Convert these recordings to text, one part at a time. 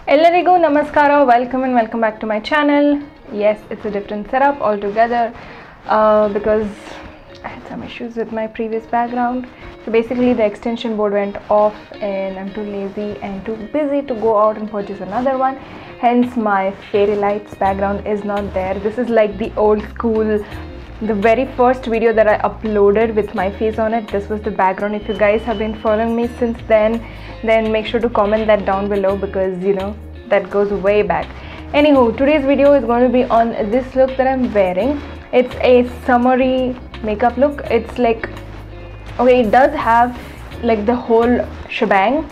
Ellarigu Namaskara, welcome back to my channel. Yes, it's a different setup altogether because I had some issues with my previous background. So basically the extension board went off and I'm too lazy and too busy to go out and purchase another one. Hence my fairy lights background is not there. This is like the old school, the very first video that I uploaded with my face on it. This was the background. If you guys have been following me since then make sure to comment that down below because you know that goes way back. Anywho, today's video is going to be on this look that I'm wearing. It's a summery makeup look. It's like, okay, it does have like the whole shebang,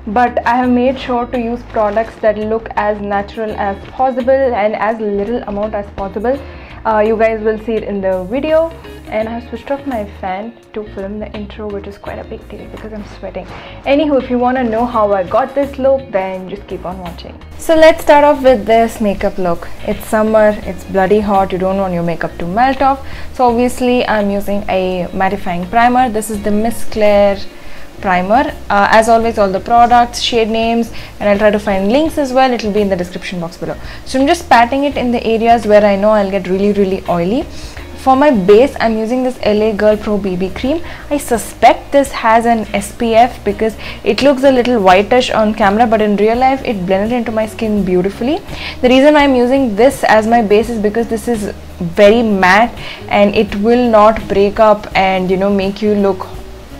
but I have made sure to use products that look as natural as possible and as little amount as possible. You guys will see it in the video, and I have switched off my fan to film the intro, which is quite a big deal because I'm sweating. Anywho, if you want to know how I got this look, then just keep on watching. So let's start off with this makeup look. It's summer, it's bloody hot, you don't want your makeup to melt off. So obviously I'm using a mattifying primer. This is the Miss Claire primer. As always, all the products, shade names, and I'll try to find links as well. It will be in the description box below. So I'm just patting it in the areas where I know I'll get really oily. For my base, I'm using this LA Girl Pro BB cream. I suspect this has an SPF because it looks a little whitish on camera, but in real life it blended into my skin beautifully. The reason I'm using this as my base is because this is very matte and it will not break up and you know make you look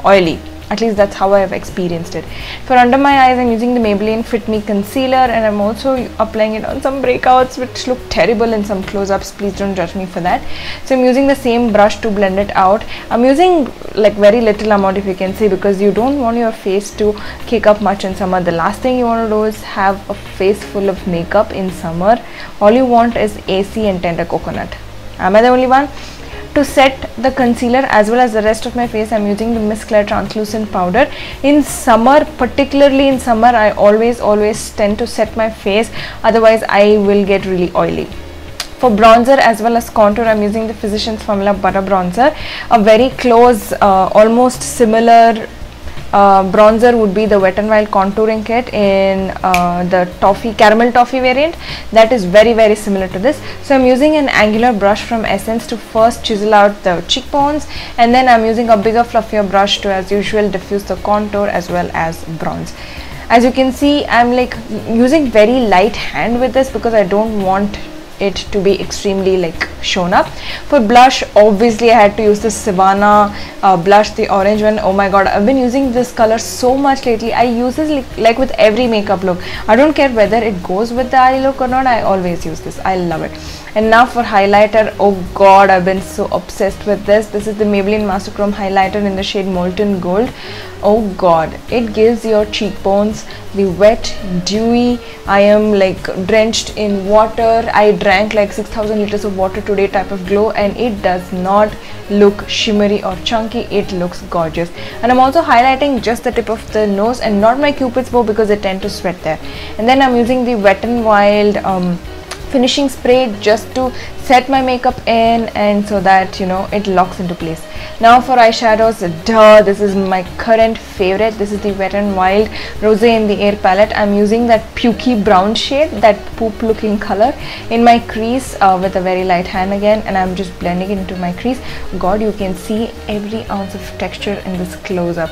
oily. At least that's how I have experienced it. For under my eyes, I'm using the Maybelline Fit Me concealer, and I'm also applying it on some breakouts which look terrible in some close-ups. Please don't judge me for that. So I'm using the same brush to blend it out. I'm using like very little amount, if you can see, because you don't want your face to kick up much in summer. The last thing you want to do is have a face full of makeup in summer. All you want is AC and tender coconut. Am I the only one? To set the concealer as well as the rest of my face, I'm using the Miss Claire translucent powder. In summer, particularly in summer, I always tend to set my face, otherwise I will get really oily. For bronzer as well as contour, I'm using the Physicians Formula Butter Bronzer. A very close, almost similar bronzer would be the Wet n Wild contouring kit in the caramel toffee variant. That is very similar to this. So I'm using an angular brush from Essence to first chisel out the cheekbones, and then I'm using a bigger fluffier brush to, as usual, diffuse the contour as well as bronze. As you can see, I'm like using very light hand with this because I don't want it to be extremely like shown up. For blush, obviously I had to use the Savannah blush, the orange one. Oh my god, I've been using this color so much lately. I use this like with every makeup look. I don't care whether it goes with the eye look or not, I always use this. I love it. And now for highlighter, oh god, I've been so obsessed with this. This is the Maybelline Master Chrome highlighter in the shade Molten Gold. Oh god, it gives your cheekbones the wet, dewy, I am like drenched in water, I drank like 6,000 liters of water today type of glow, and it does not look shimmery or chunky. It looks gorgeous. And I'm also highlighting just the tip of the nose and not my cupid's bow because they tend to sweat there. And then I'm using the Wet n Wild finishing spray just to set my makeup in and so that you know it locks into place. Now for eyeshadows, this is my current favorite. This is the Wet n Wild Rosé in the Air palette. I'm using that pukey brown shade, that poop looking color, in my crease with a very light hand again, and I'm just blending it into my crease. God, you can see every ounce of texture in this close-up,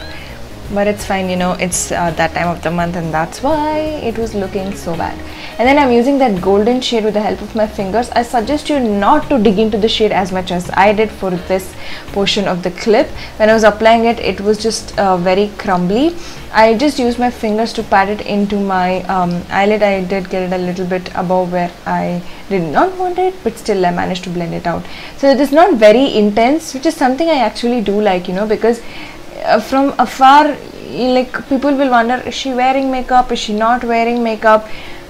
but it's fine, you know, it's that time of the month and that's why it was looking so bad. And then I'm using that golden shade with the help of my fingers. I suggest you not to dig into the shade as much as I did for this portion of the clip. When I was applying it, it was just very crumbly. I just used my fingers to pat it into my eyelid. I did get it a little bit above where I did not want it, but still I managed to blend it out. So it is not very intense, which is something I actually do like, you know, because from afar, like people will wonder, is she wearing makeup, is she not wearing makeup,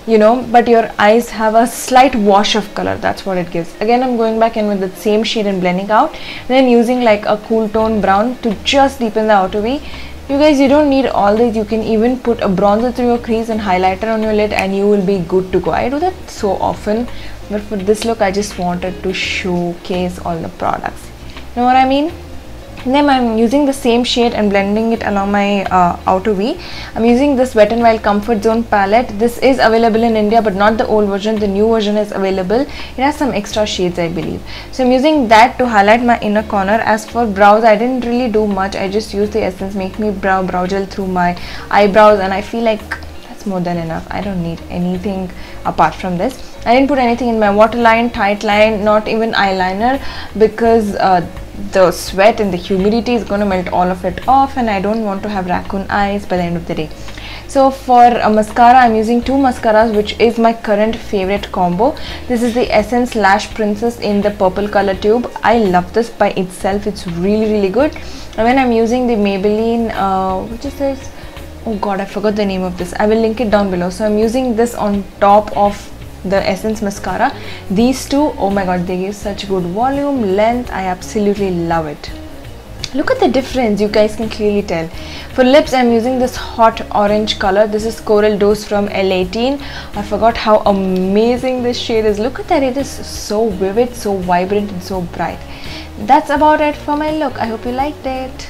you know, but your eyes have a slight wash of color. That's what it gives. Again, I'm going back in with the same shade and blending out, and then using like a cool tone brown to just deepen the outer V. You guys, you don't need all this. You can even put a bronzer through your crease and highlighter on your lid and you will be good to go. I do that so often, but for this look I just wanted to showcase all the products. Know what I mean? And then I'm using the same shade and blending it along my outer V. I'm using this Wet n Wild Comfort Zone palette. This is available in India but not the old version. The new version is available. It has some extra shades, I believe. So I'm using that to highlight my inner corner. As for brows, I didn't really do much. I just used the Essence Make Me brow gel through my eyebrows, and I feel like that's more than enough. I don't need anything apart from this. I didn't put anything in my waterline, tight line, not even eyeliner, because the sweat and the humidity is going to melt all of it off, and I don't want to have raccoon eyes by the end of the day. So for a mascara, I'm using two mascaras, which is my current favorite combo. This is the Essence Lash Princess in the purple color tube. I love this by itself. It's really good. And then I'm using the Maybelline, which is this, oh god, I forgot the name of this. I will link it down below. So I'm using this on top of the Essence mascara. These two, oh my god, they give such good volume, length. I absolutely love it. Look at the difference, you guys can clearly tell. For lips, I'm using this hot orange color. This is Coral Dose from L18. I forgot how amazing this shade is. Look at that, it is so vivid, so vibrant and so bright. That's about it for my look. I hope you liked it.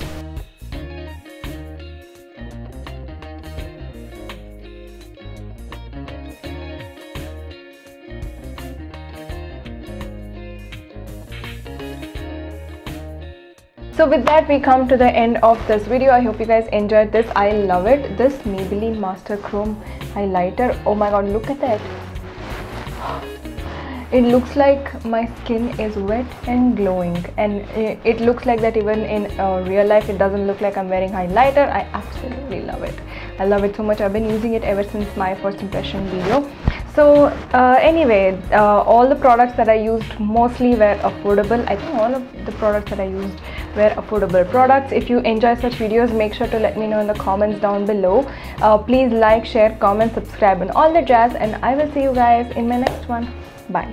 So with that, we come to the end of this video. I hope you guys enjoyed this. I love it. This Maybelline Master Chrome highlighter, oh my god, look at that. It looks like my skin is wet and glowing, and it looks like that even in real life. It doesn't look like I'm wearing highlighter. I absolutely love it. I love it so much. I've been using it ever since my first impression video. So anyway, all the products that I used mostly were affordable. I think all of the products that I used were affordable products. If you enjoy such videos, make sure to let me know in the comments down below. Please like, share, comment, subscribe and all the jazz, and I will see you guys in my next one. Bye.